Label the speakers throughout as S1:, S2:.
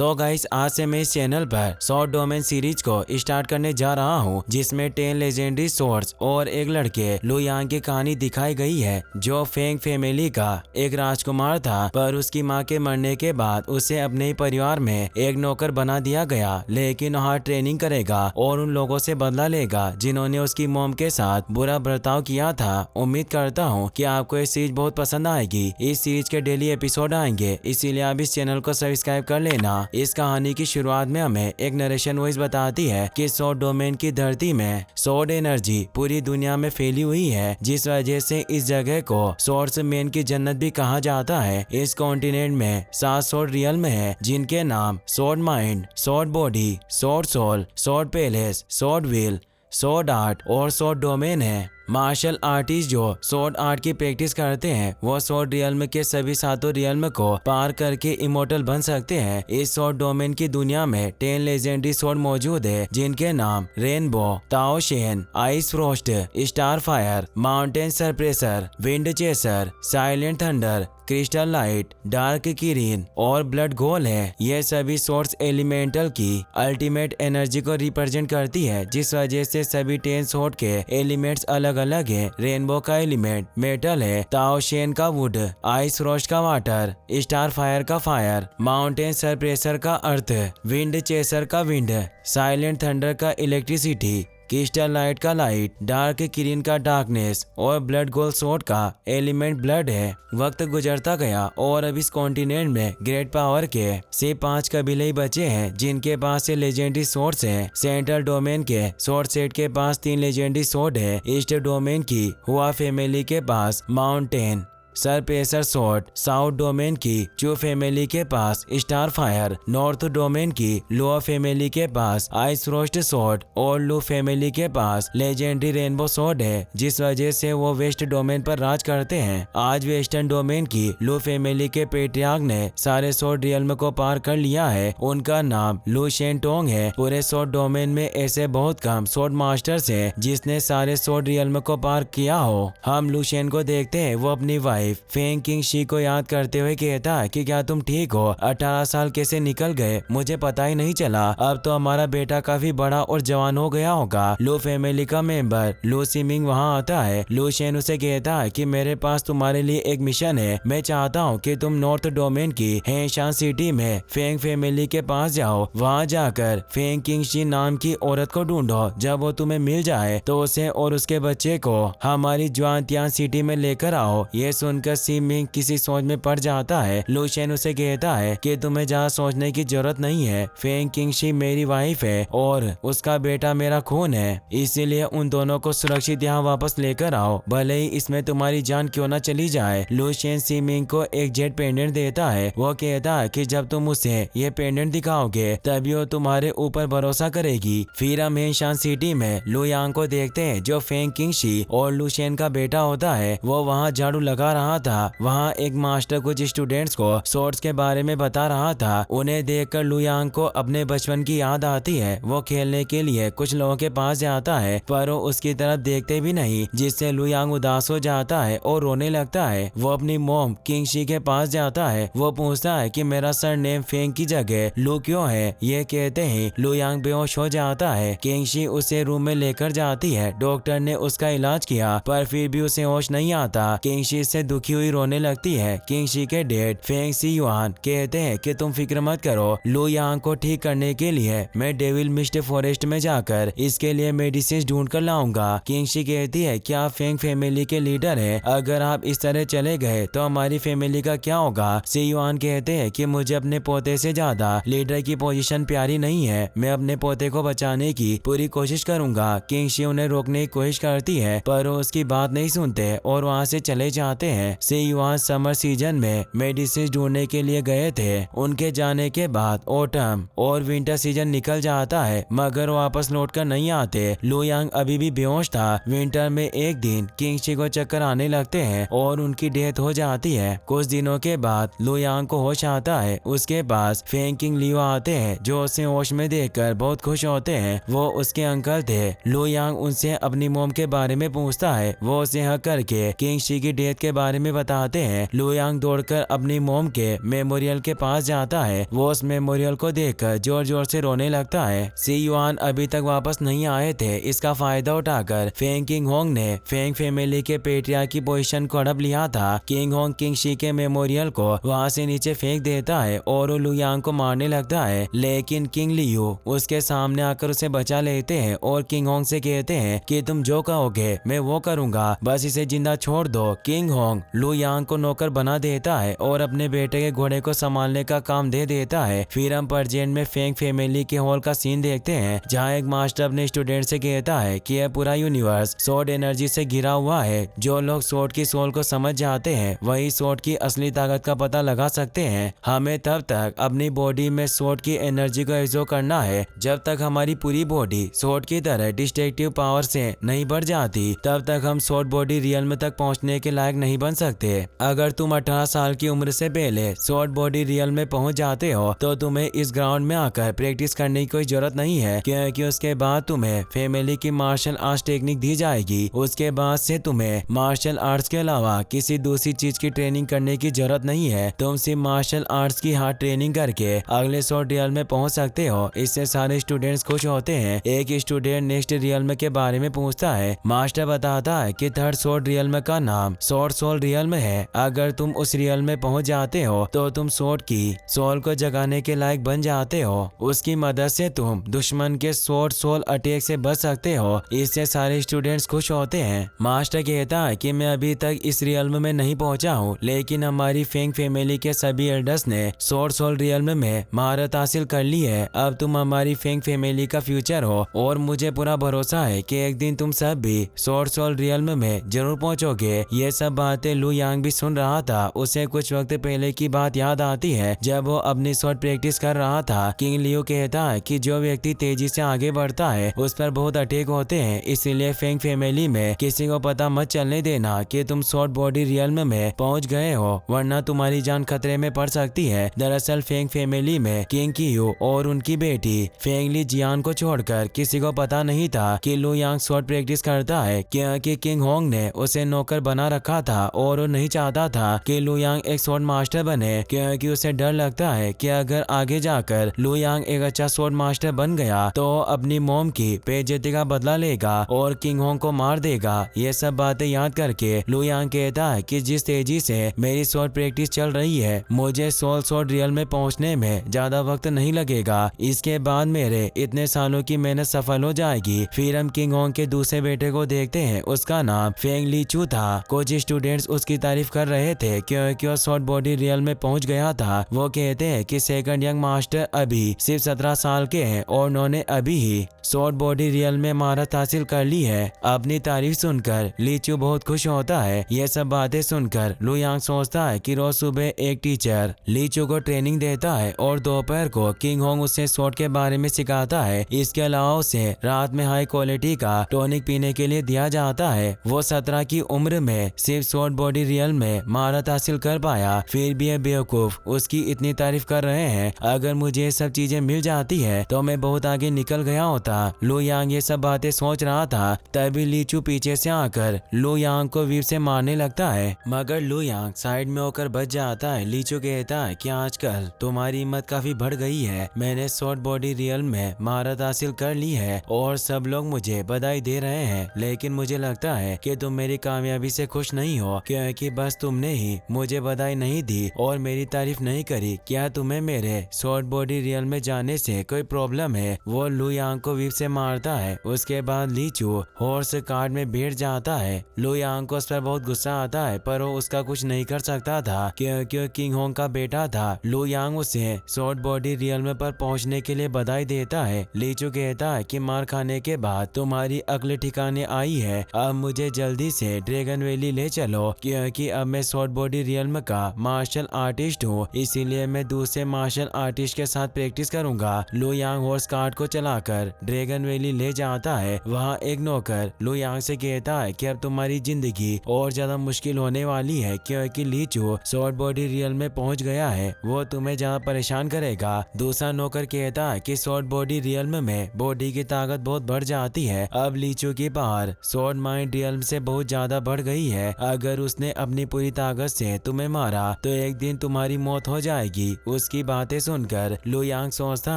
S1: So guys, आज से मैं इस चैनल पर शॉर्ट डोमेन सीरीज को स्टार्ट करने जा रहा हूँ, जिसमें 10 लेजेंडरी सोर्ड्स और एक लड़के लू यांग की कहानी दिखाई गई है, जो फेंग फैमिली का एक राजकुमार था। पर उसकी मां के मरने के बाद उसे अपने ही परिवार में एक नौकर बना दिया गया, लेकिन वहाँ ट्रेनिंग करेगा और उन लोगों से बदला लेगा जिन्होंने उसकी मॉम के साथ बुरा बर्ताव किया था। उम्मीद करता हूँ कि आपको ये सीरीज बहुत पसंद आएगी। इस सीरीज के डेली एपिसोड आएंगे, इसीलिए आप इस चैनल को सब्सक्राइब कर लेना। इस कहानी की शुरुआत में हमें एक नरेशन वॉइस बताती है कि सॉर्ड डोमेन की धरती में सॉर्ड एनर्जी पूरी दुनिया में फैली हुई है, जिस वजह से इस जगह को सॉर्ड्समैन की जन्नत भी कहा जाता है। इस कॉन्टिनेंट में 7 सॉर्ड रियल्म है, जिनके नाम sword mind, sword body, sword soul, sword palace, sword wheel, sword art और सॉर्ड डोमेन है। मार्शल आर्टिस्ट जो सॉर्ड आर्ट की प्रैक्टिस करते हैं वो सॉर्ड रियल्म के सभी 7 रियल्म को पार करके इमोर्टल बन सकते हैं। इस सॉर्ड डोमेन की दुनिया में 10 लेजेंडरी सॉर्ड मौजूद है, जिनके नाम rainbow, Tao Shen, ice frost, star fire, mountain suppressor, wind chaser, silent thunder, crystal light, dark Kirin और ब्लड गोल है। ये सभी सोर्स एलिमेंटल की अल्टीमेट एनर्जी को रिप्रेजेंट करती है, जिस वजह से सभी 10 सोर्ड के एलिमेंट्स अलग अलग है। रेनबो का एलिमेंट मेटल है, ताओ शेन का वुड, आइस फ्रोस्ट का वाटर, स्टार फायर का फायर, माउंटेन सरप्रेसर का अर्थ, विंड चेसर का विंड, साइलेंट थंडर का इलेक्ट्रिसिटी, क्रिस्टल लाइट का लाइट, डार्क किरीन का डार्कनेस और ब्लड गोल सोर्ड का एलिमेंट ब्लड है। वक्त गुजरता गया और अब इस कॉन्टिनेंट में ग्रेट पावर के सिर्फ 5 कबीले ही बचे हैं, जिनके पास से लेजेंडरी सोर्ड्स हैं। सेंट्रल डोमेन के सोर्ड सेट के पास 3 लेजेंडरी सोर्ड है। ईस्ट डोमेन की हुआ फैमिली के पास माउंटेन सरप्रेसर सोर्ड, साउथ डोमेन की चू फैमिली के पास स्टार फायर, नॉर्थ डोमेन की लोअ फैमिली के पास आइस फ्रोस्ट सोर्ड और लू फैमिली के पास लेजेंडरी रेनबो सोर्ड है, जिस वजह से वो वेस्ट डोमेन पर राज करते हैं। आज वेस्टर्न डोमेन की लू फैमिली के पेट्रियार्क ने सारे सोर्ड रियल्म को पार कर लिया है। उनका नाम लू शेन टोंग है। पूरे सोर्ड डोमेन में ऐसे बहुत कम सोर्ड मास्टर्स है जिसने सारे सोर्ड रियल्म को पार किया हो। हम लू शेन को देखते हैं, वो अपनी वाइफ फेंग किंग शी को याद करते हुए कहता है कि क्या तुम ठीक हो? 18 साल कैसे निकल गए, मुझे पता ही नहीं चला। अब तो हमारा बेटा काफी बड़ा और जवान हो गया होगा। लू फैमिली का मेंबर लू सिमिंग वहाँ आता है। लू शेन उसे कहता है कि मेरे पास तुम्हारे लिए एक मिशन है। मैं चाहता हूँ कि तुम नॉर्थ डोमेन की हेशान सिटी में फेंग फैमिली के पास जाओ। वहाँ जाकर फेंग किंग शी नाम की औरत को ढूंढो। जब वो तुम्हें मिल जाए तो उसे और उसके बच्चे को हमारी ज्वांतियान सिटी में लेकर आओ। ये सुनकर सिमिंग किसी सोच में पड़ जाता है। लू शेन उसे कहता है कि तुम्हें ज्यादा सोचने की जरूरत नहीं है। फेंग किंग शी मेरी वाइफ है और उसका बेटा मेरा खून है, इसीलिए उन दोनों को सुरक्षित यहाँ वापस लेकर आओ, भले ही इसमें तुम्हारी जान क्यों न चली जाए। लू शेन सिमिंग को एक जेट पेंडेंट देता है। वो कहता है कि जब तुम उसे ये पेंडेंट दिखाओगे तभी वो तुम्हारे ऊपर भरोसा करेगी। फिर हम हेशान सिटी में लू यांग को देखते हैं, जो फेंग किंग शी और लू शेन का बेटा होता है। वो वहाँ झाड़ू लगा रहा था। वहाँ एक मास्टर कुछ स्टूडेंट्स को सोर्ड्स के बारे में बता रहा था। उन्हें देखकर लू यांग को अपने बचपन की याद आती है। वो खेलने के लिए कुछ लोगों के पास जाता है, पर वो उसकी तरफ देखते भी नहीं, जिससे लू यांग उदास हो जाता है और रोने लगता है। वो अपनी मॉम किंग शी के पास जाता है। वो पूछता है कि मेरा सरनेम फेंग की जगह लू क्यों है। ये कहते ही लू यांग बेहोश हो जाता है। किंग शी उसे रूम में लेकर जाती है। डॉक्टर ने उसका इलाज किया, पर फिर भी उसे होश नहीं आता। किंग शी से दुखी हुई रोने लगती है। किंग शी के डैड फेंग सी युआन कहते हैं कि तुम फिक्र मत करो, लू यांग को ठीक करने के लिए मैं डेविल मिस्ट फॉरेस्ट में जाकर इसके लिए मेडिसिन ढूंढ कर लाऊंगा। किंग शी कहती है कि आप फेंग फैमिली के लीडर हैं, अगर आप इस तरह चले गए तो हमारी फैमिली का क्या होगा। सी युआन कहते हैं कि मुझे अपने पोते से ज्यादा लीडर की पोजीशन प्यारी नहीं है, मैं अपने पोते को बचाने की पूरी कोशिश करूंगा। किंग शी उन्हें रोकने की कोशिश करती है, पर वो उसकी बात नहीं सुनते और वहाँ से चले जाते हैं। सी युआन समर सीजन में मेडिसिन ढूंढने के लिए गए थे। उनके जाने के बाद ऑटम और विंटर सीजन निकल जाता है, मगर वापस लौट कर नहीं आते। लू यांग अभी भी बेहोश था। विंटर में एक दिन किंग शी को चक्कर आने लगते हैं और उनकी डेथ हो जाती है। कुछ दिनों के बाद लू यांग को होश आता है। उसके पास फेंग किंग लियो आते हैं, जो उसे होश में देखकर बहुत खुश होते हैं। वो उसके अंकल थे। लू यांग उनसे अपनी मॉम के बारे में पूछता है। वो उसे हक करके किंग शी की डेथ के बारे बारे में बताते हैं। लू यांग दौड़कर अपनी मोम के मेमोरियल के पास जाता है। वो उस मेमोरियल को देखकर जोर जोर से रोने लगता है। सी युआन अभी तक वापस नहीं आए थे। इसका फायदा उठाकर फेंग किंग होंग ने फेंग फैमिली के पेट्रिया की पोजीशन को हड़प लिया था। किंग होंग किंग शी के मेमोरियल को वहां से नीचे फेंक देता है और वो लू यांग को मारने लगता है, लेकिन किंग लियू उसके सामने आकर उसे बचा लेते हैं और किंग होंग से कहते हैं कि तुम जो कहोगे मैं वो करूंगा, बस इसे जिंदा छोड़ दो। किंग होंग लू यांग को नौकर बना देता है और अपने बेटे के घोड़े को संभालने का काम दे देता है। फिर हम परजेंट में फेंग फैमिली के हॉल का सीन देखते हैं, जहाँ एक मास्टर अपने स्टूडेंट से कहता है कि यह पूरा यूनिवर्स सोर्ड एनर्जी से घिरा हुआ है। जो लोग सोर्ड की सोल को समझ जाते हैं वही सोर्ड की असली ताकत का पता लगा सकते हैं। हमें तब तक अपनी बॉडी में सोर्ड की एनर्जी को एब्जॉर्ब करना है जब तक हमारी पूरी बॉडी सोर्ड की तरह डिस्ट्रक्टिव पावर से नहीं बढ़ जाती, तब तक हम सोर्ड बॉडी रियल तक पहुंचने के लायक नहीं बन सकते। अगर तुम 18 साल की उम्र से पहले सोर्ड बॉडी रियल में पहुंच जाते हो तो तुम्हें इस ग्राउंड में आकर प्रैक्टिस करने की कोई जरूरत नहीं है, क्योंकि उसके बाद तुम्हें फैमिली की मार्शल आर्ट्स टेक्निक दी जाएगी। उसके बाद से तुम्हें मार्शल आर्ट्स के अलावा किसी दूसरी चीज की ट्रेनिंग करने की जरूरत नहीं है। तुम सिर्फ मार्शल आर्ट्स की हार्ड ट्रेनिंग करके अगले सोर्ड रियल में पहुंच सकते हो। इससे सारे स्टूडेंट्स खुश होते हैं। एक स्टूडेंट नेक्स्ट रियल के बारे में पूछता है। मास्टर बताता है कि थर्ड सोर्ड रियल का नाम सोर्ड सोल रियल है। अगर तुम उस रियल में पहुंच जाते हो तो तुम सोर्ड की सोल को जगाने के लायक बन जाते हो। उसकी मदद से तुम दुश्मन के सोर्ड सोल अटैक से बच सकते हो। इससे सारे स्टूडेंट्स खुश होते हैं। मास्टर कहता है कि मैं अभी तक इस रियल में नहीं पहुंचा हूँ, लेकिन हमारी फेंग फैमिली के सभी एल्डर्स ने सोर्ड सोल रियल में महारत हासिल कर ली है। अब तुम हमारी फेंग फैमिली का फ्यूचर हो और मुझे पूरा भरोसा है कि एक दिन तुम सब भी सोर्ड सोल रियल में जरूर पहुंचोगे। ये सब बातें लू यांग भी सुन रहा था। उसे कुछ वक्त पहले की बात याद आती है जब वो अपनी शॉट प्रैक्टिस कर रहा था। किंग लियू कहता है कि जो व्यक्ति तेजी से आगे बढ़ता है उस पर बहुत अटैक होते हैं, इसलिए फेंग फैमिली में किसी को पता मत चलने देना कि तुम शॉर्ट बॉडी रियल में पहुंच गए हो, वरना तुम्हारी जान खतरे में पड़ सकती है। दरअसल फेंग फैमिली में किंग कियू और उनकी बेटी फेंग ली जियान को छोड़कर किसी को पता नहीं था कि लू यांग शॉट प्रैक्टिस करता है, क्योंकि किंग होंग ने उसे नौकर बना रखा था और वो नहीं चाहता था कि लू यांग एक शॉट मास्टर बने, क्योंकि उसे डर लगता है कि अगर आगे जाकर लू यांग एक अच्छा शॉट मास्टर बन गया तो अपनी मोम की बेइज्जती का बदला लेगा और किंग होंग को मार देगा। ये सब बातें याद करके लू यांग कहता है कि जिस तेजी से मेरी शॉट प्रैक्टिस चल रही है मुझे सोल शॉट रियल में पहुंचने में ज्यादा वक्त नहीं लगेगा। इसके बाद मेरे इतने सालों की मेहनत सफल हो जाएगी। फिर हम किंग होंग के दूसरे बेटे को देखते हैं। उसका नाम फेंग ली चू था। कुछ स्टूडेंट्स उसकी तारीफ कर रहे थे क्योंकि वो शॉर्ट बॉडी रियल में पहुंच गया था। वो कहते हैं कि सेकंड यंग मास्टर अभी सिर्फ 17 साल के हैं और उन्होंने अभी ही शॉर्ट बॉडी रियल में महारत हासिल कर ली है। अपनी तारीफ सुनकर ली चू बहुत खुश होता है। ये सब बातें सुनकर लू यांग सोचता है कि रोज सुबह एक टीचर ली चू को ट्रेनिंग देता है और दोपहर को किंग होंग उसे शॉट के बारे में सिखाता है। इसके अलावा उसे रात में हाई क्वालिटी का टॉनिक पीने के लिए दिया जाता है। वो 17 की उम्र में सिर्फ शॉर्ट बॉडी रियल में महारत हासिल कर पाया, फिर भी ये बेवकूफ उसकी इतनी तारीफ कर रहे हैं। अगर मुझे ये सब चीजें मिल जाती है तो मैं बहुत आगे निकल गया होता। लू यांग ये सब बातें सोच रहा था, तभी ली चू पीछे से आकर लू यांग को वीप से मारने लगता है, मगर लू यांग साइड में होकर बच जाता है। ली चू कहता है कि आजकल तुम्हारी हिम्मत काफी बढ़ गई है। मैंने शॉर्ट बॉडी रियल में महारत हासिल कर ली है और सब लोग मुझे बधाई दे रहे हैं, लेकिन मुझे लगता है कि तुम मेरी कामयाबी से खुश नहीं हो, क्योंकि बस तुमने ही मुझे बधाई नहीं दी और मेरी तारीफ नहीं करी। क्या तुम्हें मेरे शॉर्ट बॉडी रियल में जाने से कोई प्रॉब्लम है? वो लू यांग को वीप से मारता है। उसके बाद ली चू हॉर्स कार्ड में बैठ जाता है। लू यांग को उस पर बहुत गुस्सा आता है, पर वो उसका कुछ नहीं कर सकता था क्योंकि किंग होंग का बेटा था। लू यांग उसे शॉर्ट बॉडी रियल में पर पहुंचने के लिए बधाई देता है। ली चू कहता है कि मार खाने के बाद तुम्हारी अगले ठिकाने आई है, अब मुझे जल्दी से ड्रैगन वैली ले चलो, क्योंकि अब मैं शॉर्ट बॉडी रियल का मार्शल आर्टिस्ट हूँ, इसीलिए मैं दूसरे मार्शल आर्टिस्ट के साथ प्रैक्टिस करूंगा। लू यांग हॉर्स कार्ड को चलाकर ड्रैगन वैली ले जाता है। वहाँ एक नौकर लू यांग से कहता है कि अब तुम्हारी जिंदगी और ज्यादा मुश्किल होने वाली है, क्योंकि ली चू शॉर्ट बॉडी रियल में पहुंच गया है, वो तुम्हें ज्यादा परेशान करेगा। दूसरा नौकर कहता है कि शॉर्ट बॉडी रियल में बॉडी की ताकत बहुत बढ़ जाती है। अब ली चू की पावर शॉर्ट माइंड रियल से बहुत ज्यादा बढ़ गई है। अगर अगर उसने अपनी पूरी ताकत से तुम्हें मारा तो एक दिन तुम्हारी मौत हो जाएगी। उसकी बातें सुनकर लू यांग सोचता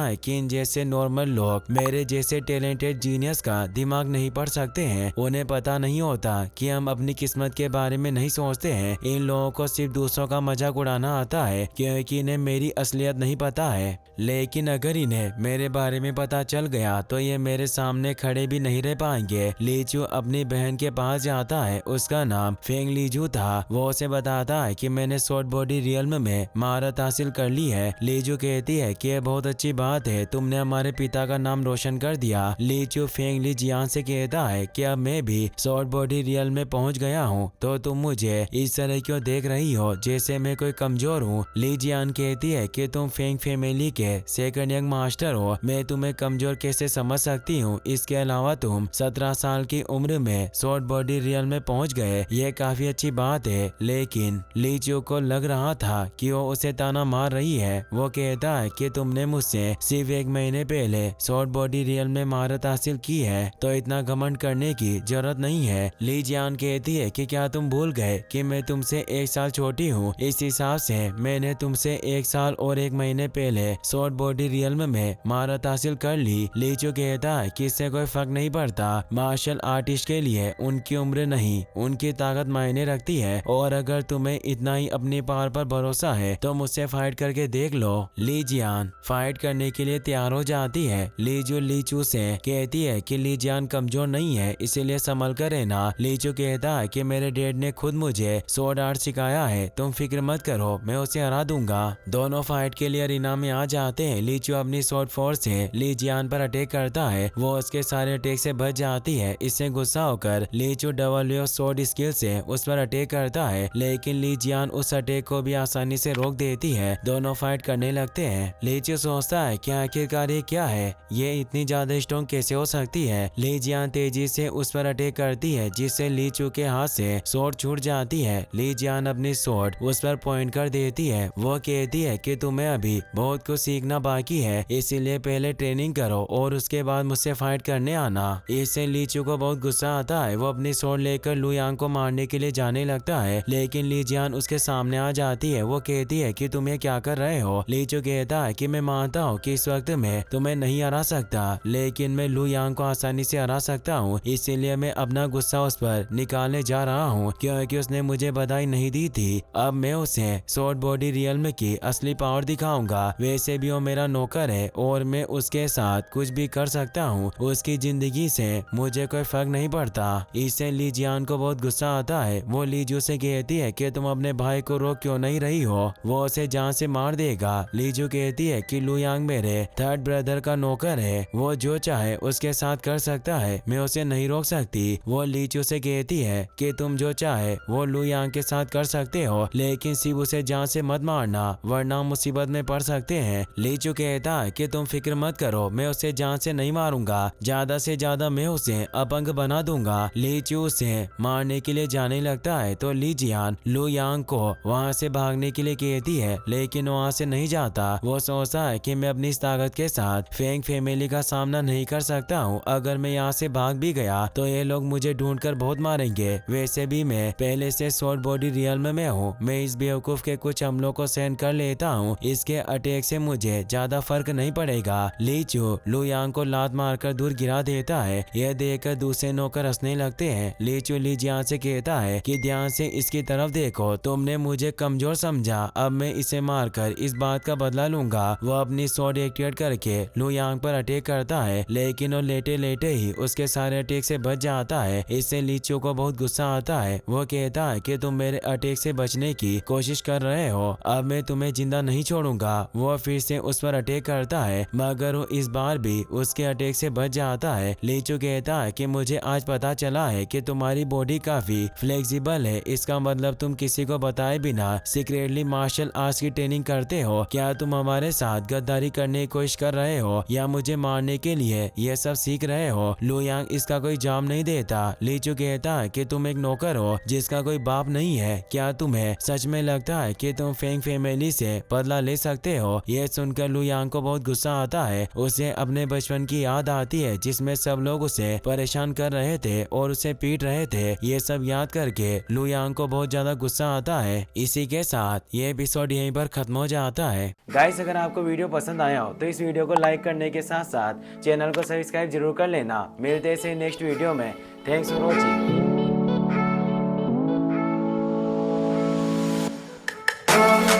S1: है कि इन जैसे नॉर्मल लोग मेरे जैसे टैलेंटेड जीनियस का दिमाग नहीं पढ़ सकते हैं। उन्हें पता नहीं होता कि हम अपनी किस्मत के बारे में नहीं सोचते हैं। इन लोगों को सिर्फ दूसरों का मजाक उड़ाना आता है क्योंकि इन्हें मेरी असलियत नहीं पता है। लेकिन अगर इन्हें मेरे बारे में पता चल गया तो ये मेरे सामने खड़े भी नहीं रह पाएंगे। लीचू अपनी बहन के पास जाता है, उसका नाम फेंग लीजू था। वो उसे बताता है कि मैंने शॉर्ट बॉडी रियल्म में महारत हासिल कर ली है। लीचू कहती है कि यह बहुत अच्छी बात है, तुमने हमारे पिता का नाम रोशन कर दिया। लीचू फेंग ली जियान से कहता है कि अब मैं भी शॉर्ट बॉडी रियल में पहुंच गया हूँ, तो तुम मुझे इस तरह क्यों देख रही हो जैसे मैं कोई कमजोर हूँ। ली जियान कहती है कि तुम फेंग फैमिली के सेकंड यंग मास्टर हो, मैं तुम्हें कमजोर कैसे समझ सकती हूँ। इसके अलावा तुम 17 साल की उम्र में शॉर्ट बॉडी रियल में पहुंच गए, ये काफी अच्छी बात है। लेकिन लीचू को लग रहा था कि वो उसे ताना मार रही है। वो कहता है कि तुमने मुझसे सिर्फ 1 महीने पहले शॉर्ट बॉडी रियल में महारत हासिल की है, तो इतना घमंड करने की जरूरत नहीं है। ली जियान कहती है कि क्या तुम भूल गए कि मैं तुमसे 1 साल छोटी हूँ, इस हिसाब से मैंने तुमसे 1 साल और 1 महीने पहले शॉर्ट बॉडी रियल्म में महारत हासिल कर ली। लीचू कहता है कि इससे कोई फर्क नहीं पड़ता, मार्शल आर्टिस्ट के लिए उनकी उम्र नहीं उनकी ताकत मायने रखती है, और अगर तुम्हें इतना ही अपनी पावर पर भरोसा है तो मुझसे फाइट करके देख लो। ली जियान फाइट करने के लिए तैयार हो जाती है। लीचू लीचू से कहती है कि ली जियान कमजोर नहीं है, इसीलिए संभल कर रहना। लीचू कहता है कि मेरे डैड ने खुद मुझे स्वॉर्ड आर्ट सिखाया है, तुम फिक्र मत करो, मैं उसे हरा दूंगा। दोनों फाइट के लिए अरीना में आ जाते हैं। लीचू अपनी शॉर्ट फोर्स से ली जियान पर अटैक करता है, वो उसके सारे अटैक से बच जाती है। इससे गुस्सा होकर लीचू डबल शॉर्ट स्किल से उस पर अटैक करता है, लेकिन ली जियान उस अटैक को भी आसानी से रोक देती है। दोनों फाइट करने लगते हैं। लीचू सोचता है कि आखिरकार ये क्या है, ये इतनी ज्यादा स्ट्रॉन्ग कैसे हो सकती है। ली जियान तेजी से उस पर अटैक करती है, जिससे लीचू के हाथ से स्वॉर्ड छूट जाती है। ली जियान अपनी स्वॉर्ड उस पर पॉइंट कर देती है। वो कहती है कि तुम्हें अभी बहुत कुछ सीखना बाकी है, इसीलिए पहले ट्रेनिंग करो और उसके बाद मुझसे फाइट करने आना। इससे लीचू को बहुत गुस्सा आता है। वो अपनी स्वॉर्ड लेकर लू यांग को मारने के लिए जाने लगता है, लेकिन ली जियान उसके सामने आ जाती है। वो कहती है कि तुम ये क्या कर रहे हो। लीचू कहता है कि मैं मानता हूँ कि इस वक्त मैं तुम्हें नहीं हरा सकता, लेकिन मैं लू यांग को आसानी से हरा सकता हूँ, इसीलिए मैं अपना गुस्सा उस पर निकालने जा रहा हूँ, क्योंकि उसने मुझे बधाई नहीं दी थी। अब मैं उसे शॉर्ट बॉडी रियल्म की असली पावर दिखाऊंगा। वैसे भी वो मेरा नौकर है और मैं उसके साथ कुछ भी कर सकता हूँ, उसकी जिंदगी से मुझे कोई फर्क नहीं पड़ता। इससे ली जियान को बहुत गुस्सा आता है। वो लीजू से कहती है कि तुम अपने भाई को रोक क्यों नहीं रही हो, वो उसे जान से मार देगा। लीजू कहती है कि लू यांग मेरे थर्ड ब्रदर का नौकर है, वो जो चाहे उसके साथ कर सकता है, मैं उसे नहीं रोक सकती। वो लीचू से कहती है कि तुम जो चाहे वो लू यांग के साथ कर सकते हो, लेकिन सिर्फ उसे जान से मत मारना, वरना मुसीबत में पड़ सकते हैं। लीचू कहता है कि तुम फिक्र मत करो, मैं उसे जान से नहीं मारूंगा, ज्यादा से ज्यादा मैं उसे अपंग बना दूंगा। लीचू उसे मारने के लिए जाने लगता है तो ली जियान लू यांग को वहाँ से भागने के लिए कहती है, लेकिन वहाँ से नहीं जाता। वो सोचता है कि मैं अपनी इस ताकत के साथ फेंग फैमिली का सामना नहीं कर सकता हूँ। अगर मैं यहाँ से भाग भी गया तो ये लोग मुझे ढूंढकर बहुत मारेंगे। वैसे भी मैं पहले से शॉर्ट बॉडी रियल्म में हूँ, मैं इस बेवकूफ के कुछ हमलों को सहन कर लेता हूँ, इसके अटैक से मुझे ज्यादा फर्क नहीं पड़ेगा। लीचू लू यांग को लात मारकर दूर गिरा देता है। यह देखकर दूसरे नौकर हंसने लगते हैं। लीचू ली जियान से कहता है कि ध्यान से इसकी तरफ देखो, तुमने मुझे कमजोर समझा, अब मैं इसे मारकर इस बात का बदला लूंगा। वो अपनी स्वॉर्ड एक्टिवेट करके लू यांग पर अटैक करता है, लेकिन वो लेटे लेटे ही उसके सारे अटैक से बच जाता है। इससे लीचू को बहुत गुस्सा आता है। वो कहता है कि तुम मेरे अटैक से बचने की कोशिश कर रहे हो, अब मैं तुम्हें जिंदा नहीं छोड़ूंगा। वो फिर से उस पर अटैक करता है, मगर वो इस बार भी उसके अटैक से बच जाता है। लीचू कहता है कि मुझे आज पता चला है कि तुम्हारी बॉडी काफी फ्लेक्सिबल है, इसका मतलब तुम किसी को बताए बिना सीक्रेटली मार्शल आर्ट्स की ट्रेनिंग करते हो। क्या तुम हमारे साथ गद्दारी करने की कोशिश कर रहे हो या मुझे मारने के लिए ये सब सीख रहे हो? लू यांग इसका कोई जवाब नहीं देता। लीचू कहता है कि तुम एक नौकर हो जिसका कोई बाप नहीं है, क्या तुम्हें सच में लगता है कि तुम फेंग फैमिली से बदला ले सकते हो? ये सुनकर लू यांग को बहुत गुस्सा आता है। उसे अपने बचपन की याद आती है जिसमें सब लोग उसे परेशान कर रहे थे और उसे पीट रहे थे। ये सब याद करके के लुयांग को बहुत ज्यादा गुस्सा आता है। इसी के साथ ये एपिसोड यहीं पर खत्म हो जाता है। गाइस, अगर आपको वीडियो पसंद आया हो तो इस वीडियो को लाइक करने के साथ साथ चैनल को सब्सक्राइब जरूर कर लेना। मिलते हैं नेक्स्ट वीडियो में। Thanks for watching.